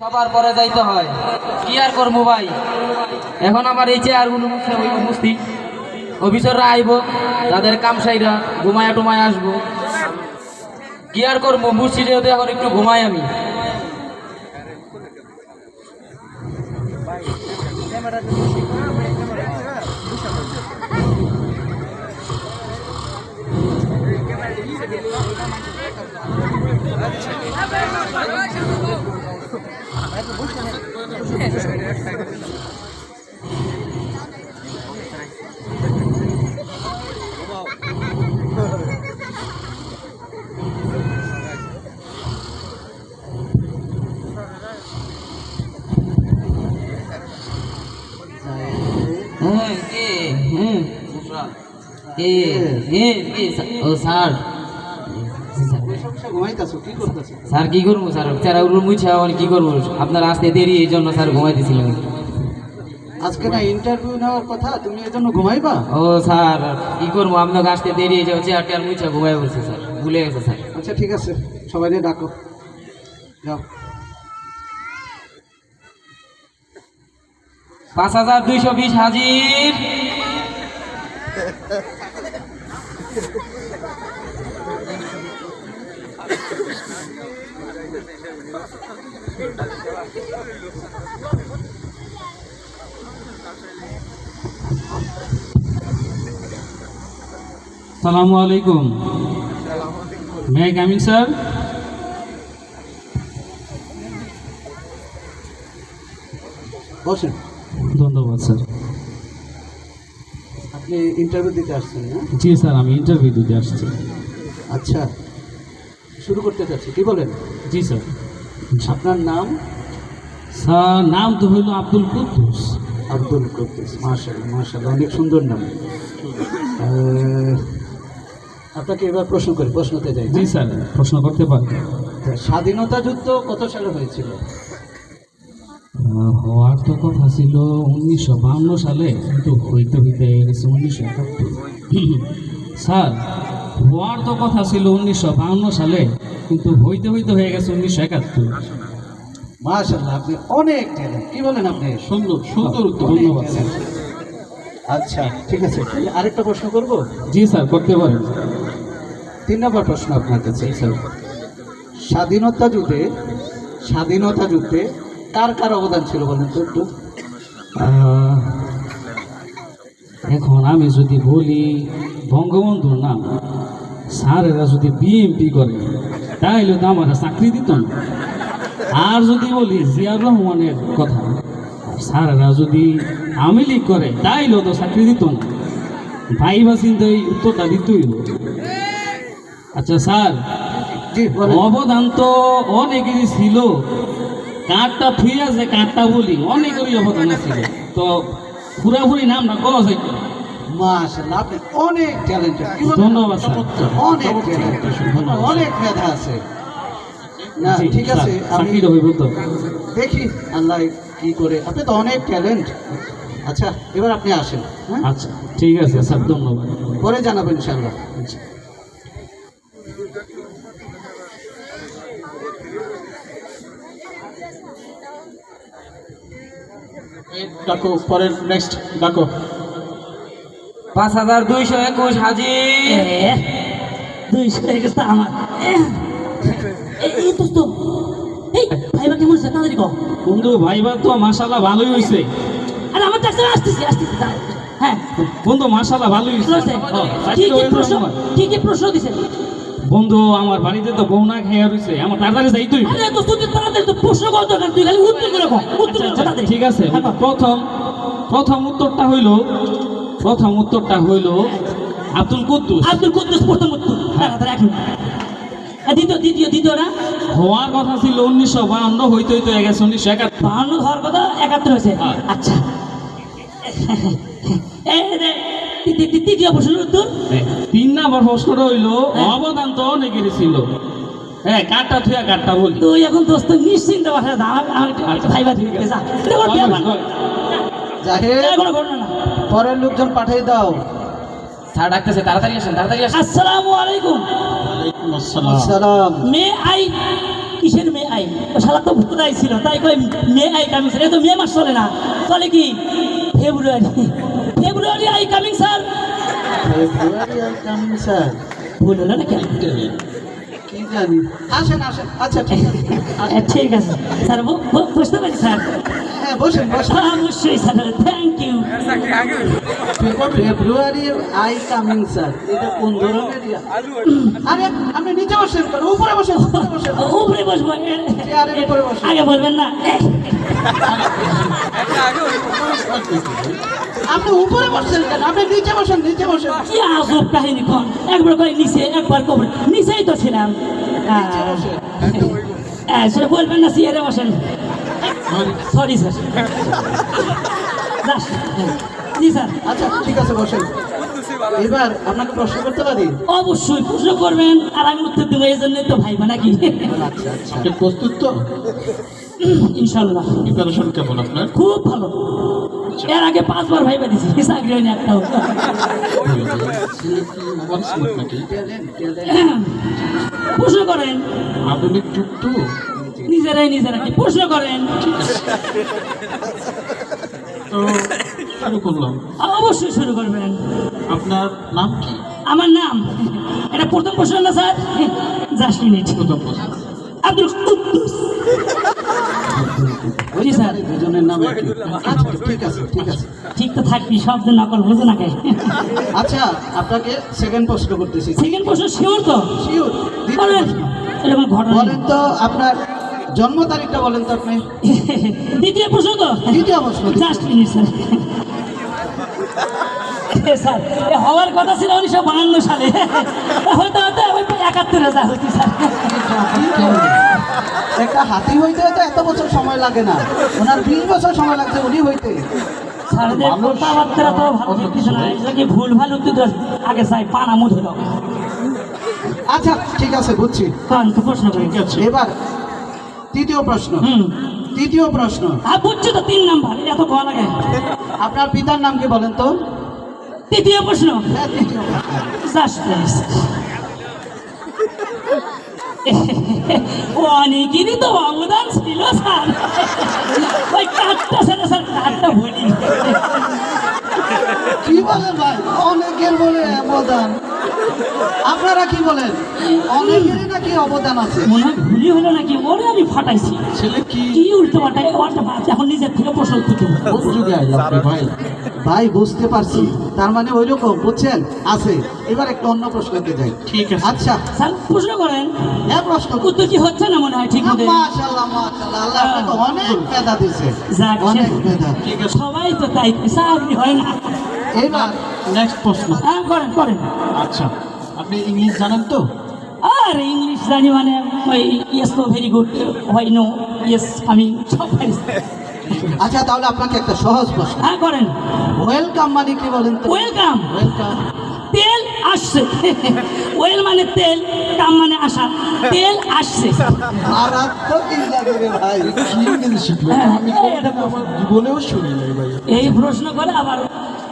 সবার পরে যাইতে হয়, কি আর করবো ভাই। এখন আমার এই চেয়ারগুলো মুস্তি অফিসাররা আইব, তাদের কামসাইরা ঘুমায়া টুমায় আসবো, কি আর করবো। মুস্তি যেহেতু এখন একটু ঘুমাই আমি। স্যার কি করবো স্যার, চেরাগুলো মুছে কি করবো, আপনার আসতে দেরি, এই জন্য স্যার ঘুমাইতেছিলাম। আজকে না ইন্টারভিউ নেওয়ার কথা, তুমি এই জন্য ঘুমাইবা? ও স্যার কি করবো, আপনাকে আসতে দেরি হয়ে যাবে, চেয়ার টেয়ার মুছে ঘুমাই বলছে স্যার, ভুলে গেছে স্যার। আচ্ছা ঠিক আছে, সবাই ডাকো, যাও। 5220 হাজির। আসসালামু আলাইকুম। May I come in sir? বসেন। ধন্যবাদ স্যার। আপনি ইন্টারভিউ দিতে আসছেন না? জি স্যার, আমি ইন্টারভিউ দিতে আসছি। আচ্ছা, শুরু করতে চাচ্ছি, কি বলেন? জি স্যার। আপনার নাম? স্যার নাম তো হইল আব্দুল কুদ্দুস। আব্দুল কুদ্দুস, মাশাআল্লাহ মাশাআল্লাহ, অনেক সুন্দর নাম। আপনাকে এবার প্রশ্ন করি, প্রশ্নতে যাই। জি স্যার, প্রশ্ন করতে পারেন। স্বাধীনতা যুদ্ধ কত সালে হয়েছিল? হওয়ার তো কথা ছিল 1952 সালে, কিন্তু হইতে হইতে গেছে 1971। স্যার হওয়ার তো কথা ছিল 1952 সালে, কিন্তু হইতে হইতে হয়ে গেছে 1971। মাশাআল্লাহ, আপনি অনেক ট্যালেন্ট। কি বলেন আপনি? সুন্দর সুন্দর উত্তর, অনেক ধন্যবাদ স্যার। talent। আচ্ছা ঠিক আছে, আরেকটা প্রশ্ন করব। জি স্যার, করতে পারেন। 3 নম্বর প্রশ্ন আপনার কাছে। স্বাধীনতা যুদ্ধে কার কার অবদান ছিল বলেন তো একটু? এখন আমি যদি বলি বঙ্গবন্ধুর নাম, স্যারেরা যদি বিএমপি করে তাইলে তো আমার চাকরি দিত না। আর যদি বলি জিয়াউর রহমানের কথা, স্যারেরা যদি আওয়ামী লীগ করে তাইলেও তো চাকরি দিত না। ভাইবা চিন্তা এই উত্তরটা দিতেই হলো। আচ্ছা স্যার, জি বলেন। অবদান তো অনেকেরই ছিল, কার্ডটা ফ্রি আছে, কার্ডটা বলি অনেকেরই অবদান ছিল, তো পুরাপুরি নামটা কওয়া যায়। মাশাআল্লাহ, আপনি অনেক ট্যালেন্টেড। ধন্যবাদ স্যার। অনেক talented, অনেক মেধা আছে। না জি, ঠিক আছে, স্যার, আমি চাকরিটা হইব তো। দেখি আল্লাহ কি করে। আপনি তো অনেক ট্যালেন্ট। আচ্ছা এবার আপনি আসেন, হ্যাঁ আচ্ছা ঠিক আছে স্যার, ধন্যবাদ। পরে জানাবেন ইনশাআল্লাহ। ডাকো, পরের নেক্সট ডাকো। 5221 হাজির। 200 আমার এই দোস্ত, এই ভাইবা কেমন আছে তাড়াতাড়ি কও। বন্ধু ভাইবা তো মাশাআল্লাহ ভালোই হইছে। আরে আমার ডাক্তার আসতেছি দাঁড়াও। হ্যাঁ বন্ধু মাশাআল্লাহ ভালোই হইছে। হয়েছে? চাকরি হয়ে যাওয়ার সময়। কি কি প্রশ্ন দিছে? বন্ধু আমার বাড়িতে তো বউ না খেয়ে রইছে, আমার তাড়াতাড়ি যাইতে হইবে। আরে দোস্ত তুই তাড়াতাড়ি তো প্রশ্ন কর দরকার, তুই খালি উত্তর করে কও, উত্তর করে আচ্ছা, তাড়াতাড়ি। ঠিক আছে। হ্যাঁ, কও। প্রথম উত্তরটা হইল আব্দুল কুদ্দুস। আব্দুল কুদ্দুস প্রথম উত্তর। তাড়াতাড়ি এখন দ্বিতীয়টা হওয়ার কথা ছিল 1952, হইতে হইতে হয়ে গেছে 1971। 52 হওয়ার কথা 71 হয়েছে। হ্যাঁ। আচ্ছা তৃতীয় প্রশ্নের উত্তর 3 নম্বর প্রশ্নটা হইল অবদান তো অনেকেরই ছিল। হ্যাঁ, কাঠটা থুয়া কাঠটা বলি। তুই এখন দোস্ত নিশ্চিন্ত বাসায় ভাইবা ঠিক আছে। জাহিদ, পরের লোকজন পাঠিয়ে দাও। স্যার ডাকতেছে, তাড়াতাড়ি আসেন, তাড়াতাড়ি আসেন। আসসালামু আলাইকুম। আসসালাম। মে আই কিসের মে আই ও শালা তো ভুতাই ছিল তাই কই মে আই কামিং স্যার এ তো মে মাস চলে না চলে কি February February I coming sir February আর কামিং স্যার ভুল হলো না কেন কি জানি আসেন আসেন আচ্ছা ঠিক আছে ঠিক আছে স্যার বুঝতে পারি স্যার হ্যাঁ বসেন বসেন অবশ্যই sir thank you February I coming sir এটা কোন ধরনের ইয়া? আরে আপনি নিচে বসেন উপরে বসেন উপরে বসেন উপরে বসবো চেয়ারের উপরে বসেন আগে বলবেন না আপনি উপরে বসছেন কেন আপনি নিচে বসেন নিচে বসেন কি আজব কাহিনী কোন একবার কই নিচে একবার কবর নিচেই তো ছিলাম নিচে বসেন সেটা বলবেন না চেয়ারে বসেন সরি স্যার জি স্যার আচ্ছা ঠিক আছে বসেন এবার আপনাকে প্রশ্ন করতে পারি অবশ্যই প্রশ্ন করবেন আর আমি উত্তর দেবো এই জন্যই তো ভাইবা নাকি আচ্ছা আচ্ছা আপনি প্রস্তুত তো? ইনশাল্লাহ প্রিপারেশন কেমন আপনার? খুব ভালো এর আগে 5 বার ভাইবা দিছি চাকরি হয়নি একটাও ওভার স্মার্ট নাকি? প্রশ্ন করেন আধুনিক যুগ তো, নিজেরাই কি প্রশ্ন করেন তো শুরু করলাম। অবশ্যই শুরু করবেন আপনার নাম কি? আমার নাম এটা প্রথম প্রশ্ন না স্যার জাস্ট মিনিট প্রথম প্রশ্ন। আব্দুল কুদ্দুস জি স্যার দুজনের নাম একই। আচ্ছা ঠিক আছে ঠিক আছে ঠিক তো থাকবি শব্দ নকল বুঝে না কে আচ্ছা আপনাকে সেকেন্ড প্রশ্ন করতেছি সেকেন্ড প্রশ্ন শিওর তো শিওর বলেন এরকম ঘটনা বলেন তো আপনার জন্ম তারিখটা বলেন তো আপনি দ্বিতীয় প্রশ্ন তো দ্বিতীয় প্রশ্ন জাস্ট মিনিট স্যার স্যার এ হওয়ার কথা ছিল 1952 সালে হয়তো হয়তো ওই 71 যা হতি স্যার একটা হাতি হইতে তো এত বছর সময় লাগে না ওনার 20 বছর সময় লাগছে উনি হইতে স্যারদের কথাবার্তা তো ভালো কিছু না এটা কি ভুল ভাল উত্তর আগে চাই পানা মুধ হলো আচ্ছা ঠিক আছে বুঝছি কারণ তো প্রশ্ন করি ঠিক আছে। এবার তৃতীয় প্রশ্ন তৃতীয় প্রশ্ন বুঝছি তো 3 নাম্বার এত কোয়া লাগে আপনার পিতার নাম কি বলেন তো তৃতীয় প্রশ্ন হ্যাঁ তৃতীয় প্রশ্ন জাস্ট প্লিজ অনেকেরই তো অবদান ছিল স্যার ওই কাঠটা স্যার কাঠটা বলি কি বলেন ভাই অনেকের বলে অবদান আপনারা কি বলেন অনেকেরই নাকি অবদান আছে মনে হয় ভুলই হলো নাকি ওরে আমি ফাটাইছি ছেলে কি কি উল্টো পাল্টাই ওটা এখন নিজের থেকে প্রশ্ন উত্তর দেবো কোন যুগে আইল আপনি ভাই? ভাই বুঝতে পারছি তার মানে ওই রকম বুঝছেন আছে এবার একটা অন্য প্রশ্নতে যাই ঠিক আছে। আচ্ছা স্যার প্রশ্ন করেন হ্যাঁ প্রশ্ন উত্তর কি হচ্ছে না মনে হয় ঠিক মতো মাশাআল্লাহ মাশাআল্লাহ আল্লাহ আপনাকে অনেক মেধা দিয়েছে যাক, অনেক মেধা ঠিক আছে। সবাই তো তাই চাকরি হয় না এবার নেক্সট প্রশ্ন। হ্যাঁ করেন করেন আচ্ছা, আপনি ইংলিশ জানেন তো? আর ইংলিশ জানি মানে ওই yes no very good why no yes আমি সব পারি আচ্ছা তাহলে আপনাকে একটা সহজ প্রশ্ন হ্যাঁ করেন ওয়েলকাম মানে কি বলেন তো ওয়েলকাম ওয়েলকাম তেল আসছে ওয়েল মানে তেল কাম মানে আসা তেল আসছে মারাত্মক ইংরেজি রে ভাই কি ইংলিশ শিখলো? আমি কোনোদিন আমার জীবনেও শুনি নাই ভাই। এই প্রশ্ন করে আবার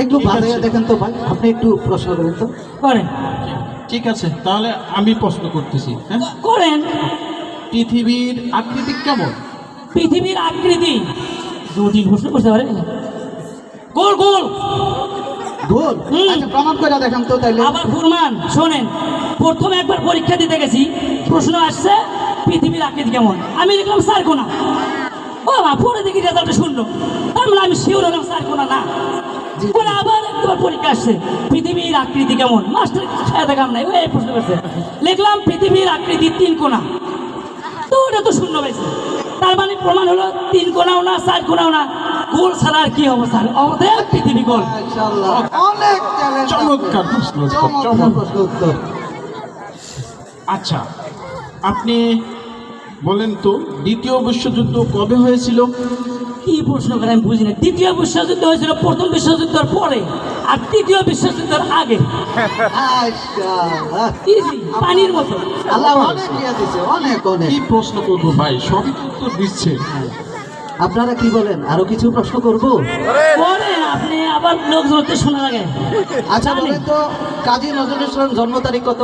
একটু ভালো দেখেন তো ভাই আপনি একটু প্রশ্ন করেন তো করেন ঠিক আছে, তাহলে আমি প্রশ্ন করতেছি। হ্যাঁ, করেন পৃথিবীর আকৃতি কেমন? পৃথিবীর আকৃতি জটিল প্রশ্ন করতে পারে গোল গোল গোল আচ্ছা প্রমাণ করে দেখেন তো তাইলে আবার প্রমাণ শোনেন প্রথমে একবার পরীক্ষা দিতে গেছি প্রশ্ন আসছে পৃথিবীর আকৃতি কেমন আমি দেখলাম স্যার কোনা ও মা পরে দেখি রেজাল্ট শুনলো তার মানে আমি শিওর হলাম স্যার কোনা না পরে আবার একবার পরীক্ষা আসছে পৃথিবীর আকৃতি কেমন মাস্টার খেয়ে দেখাম নাই ওই প্রশ্ন করছে লিখলাম পৃথিবীর আকৃতি 3 কোনা তো ওটা তো শূন্য পাইছে তার মানে প্রমাণ হলো 3 কোনাও না 4 কোনাও না গোল ছাড়া আর কি হবে স্যার অতএব পৃথিবী গোল মাশাআল্লাহ অনেক ট্যালেন্ট চমৎকার প্রশ্ন, চমৎকার প্রশ্ন উত্তর আচ্ছা, আপনি বলেন তো দ্বিতীয় বিশ্বযুদ্ধ কবে হয়েছিল? কি প্রশ্ন করে আমি বুঝি না দ্বিতীয় বিশ্বযুদ্ধ হয়েছিল প্রথম বিশ্বযুদ্ধের পরে আর তৃতীয় বিশ্বযুদ্ধের আগে মাশাআল্লাহ ইজি পানির মতো আল্লাহ অনেক ইয়ে দিয়েছে অনেক অনেক কি প্রশ্ন করবো ভাই, সবই তো উত্তর দিচ্ছে। আপনারা কি বলেন আরো কিছু প্রশ্ন করব পরে আপনি আবার লোকজনকে শোনা লাগে আচ্ছা বলেন তো কাজী নজরুল ইসলাম জন্ম তারিখ কত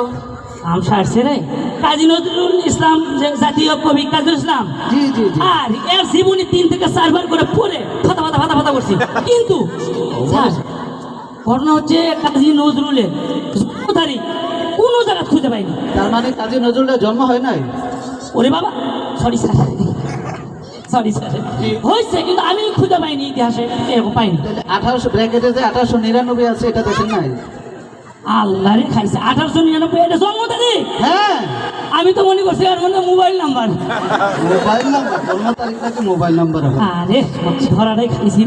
আমসা আসছে রে কাজী নজরুল ইসলাম যে জাতীয় কবি কাজী নজরুল ইসলাম জি জি জি আর এর জীবনী 3 থেকে 4 বার করে পড়ে ফাতা করছি কিন্তু স্যার ঘটনা হচ্ছে কাজী নজরুলের জন্মধারী কোনো জায়গা খুঁজে পাইনি। তার মানে কাজী নজরুলের জন্ম হয় নাই? ওরে বাবা সরি স্যার হয়েছে কিন্তু আমি খুঁজে পাইনি ইতিহাসে এরকম পাইনি। 1800 ব্র্যাকেটে যে 1899 আছে এটা দেখেন নাই? আল্লাহ রে খাইছে 1899 এটা জন্ম তারিখ। হ্যাঁ আমি তো মনে করছি আর মনে মোবাইল নাম্বার। মোবাইল নাম্বার জন্ম তারিখটাকে মোবাইল নাম্বার হবে। আরে ধরাটাই খাইছি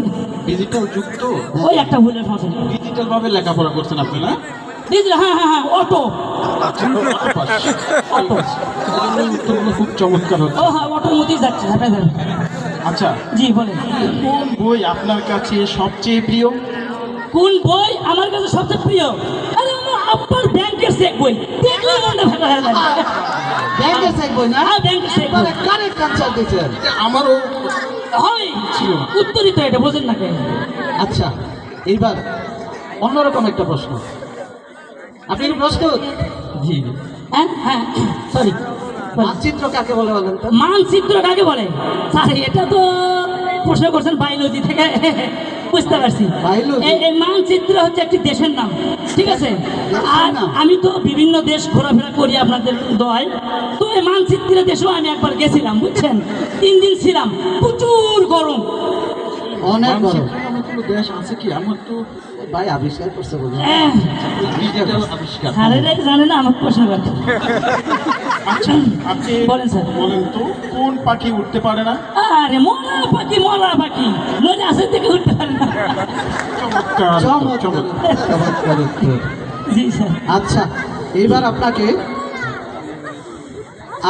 ডিজিটাল যুগ তো, ওই একটা ভুলের সমস্যা। ডিজিটাল ভাবে লেখাপড়া করছেন আপনি না? হ্যাঁ অটো উত্তরগুলো খুব চমৎকার হচ্ছে। ও হ্যাঁ অটোর মধ্যেই যাচ্ছে হাঁটা যাবে। আচ্ছা, জি বলেন কোন বই আপনার কাছে সবচেয়ে প্রিয়? কোন বই আমার কাছে সবচেয়ে প্রিয়? আরে আমার আব্বার ব্যাংকের চেক বই দেখলে মনটা ভালো হয়ে যায়। ব্যাংকের চেক বই না? হ্যাঁ ব্যাংকের চেক বই কারেক্ট আনসার দিয়েছেন। আমারও হয় ছিল। উত্তরই তো এটা বোঝেন না কেন? আচ্ছা এইবার অন্যরকম একটা প্রশ্ন, আপনি কি প্রস্তুত? জি হ্যাঁ সরি মানচিত্র কাকে বলে বলেন তো? মানচিত্র কাকে বলে? স্যার এটা তো প্রশ্ন করছেন বায়োলজি থেকে বুঝতে পারছি। বায়োলজি? এই মানচিত্র হচ্ছে একটি দেশের নাম, ঠিক আছে? আর নাম? আমি তো বিভিন্ন দেশ ঘোরাফেরা করি আপনাদের দয়, তো এই মানচিত্রের দেশেও আমি একবার গেছিলাম বুঝছেন, 3 দিন ছিলাম, প্রচুর গরম। অনেক বড় মানচিত্রের এমন কোনো দেশ আছে কি? আমার তো ভাই আবিষ্কার করছে বলে। ডিজিটাল আবিষ্কার। স্যারেরা জানে না আমার প্রশ্ন করে। আচ্ছা, আপনি বলেন স্যার। বলেন তো কোন পাখি উঠতে পারে না? আরে মরা পাখি মরে আসে থেকে উঠতে পারে না। চমৎকার চমৎকার, চমৎকার। চমৎকার উত্তর। জি স্যার। আচ্ছা এইবার আপনাকে,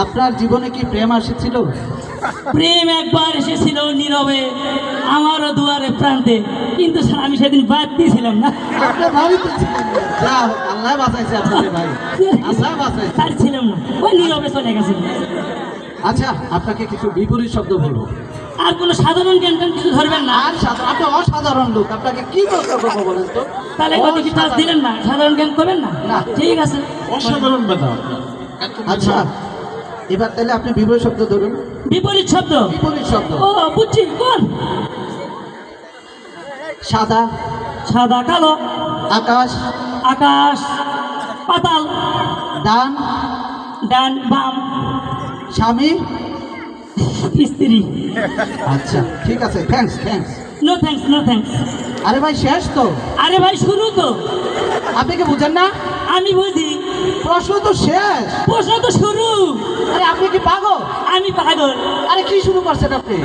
আপনার জীবনে কি প্রেম আসেছিল? প্রেম একবার এসেছিল নীরবে আমারও দুয়ারে প্রান্তে, কিন্তু স্যার আমি সেদিন বাদ দিয়েছিলাম না। আপনার বাড়িতে ছিলেন না। যা হোক, আল্লাহ বাঁচাইছে আপনাকে ভাই, আল্লাহ বাঁচাইছে। স্যার ছিলাম না, ওই নীরবে চলে গেছে। আচ্ছা আপনাকে কিছু বিপরীত শব্দ বলবো। আর কোনো সাধারণ জ্ঞান ট্যান কিছু ধরবেন না? আর আপনি অসাধারণ লোক, আপনাকে কি প্রশ্ন করবো বলেন তো? তাহলে ওই কি টাচ দিলেন না? সাধারণ জ্ঞান করবেন না? না। ঠিক আছে। অসাধারণ বেদা আপনার। এত আচ্ছা এবার তাহলে আপনি বিপরীত শব্দ ধরুন। বিপরীত শব্দ? বিপরীত শব্দ। ও বুঝছি, কোন? সাদা, সাদা কালো, আকাশ, আকাশ পাতাল, ডান, ডান বাম, স্বামী। স্ত্রী। আচ্ছা ঠিক আছে, থ্যাঙ্কস। No thanks. আরে ভাই শেষ তো, আরে ভাই শুরু তো। আপনি কি বুঝেন না? আমি বুঝি, প্রশ্ন তো শেষ। প্রশ্ন তো শুরু। আরে আপনি কি পাগল? আমি পাগল? আরে কি শুরু করছেন আপনি?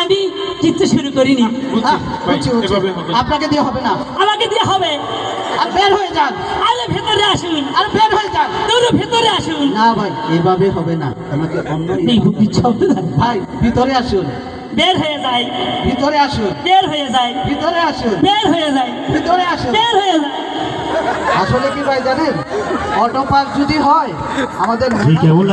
আমি কিচ্ছু শুরু করিনি। বুঝছি ভাই, বুঝছি। এভাবে হবে না। আপনাকে দিয়ে হবে না, আমাকে দিয়ে হবে। আর বের হয়ে যান, আরে ভেতরে আসুন, আর বের হয়ে যান। তোর ভেতরে আসুন। না ভাই এভাবে হবে না, আমাকে অন্য এই বুদ্ধি শব্দ জানি। ভাই ভিতরে আসুন, বের হয়ে যায়, ভিতরে আসুন, বের হয়ে যায়, ভিতরে আসুন, বের হয়ে যায়, ভিতরে আসুন। বের হয়ে যায়। আসলে কি ভাই জানেন, অটো পার্ক যদি হয় আমাদের কেমন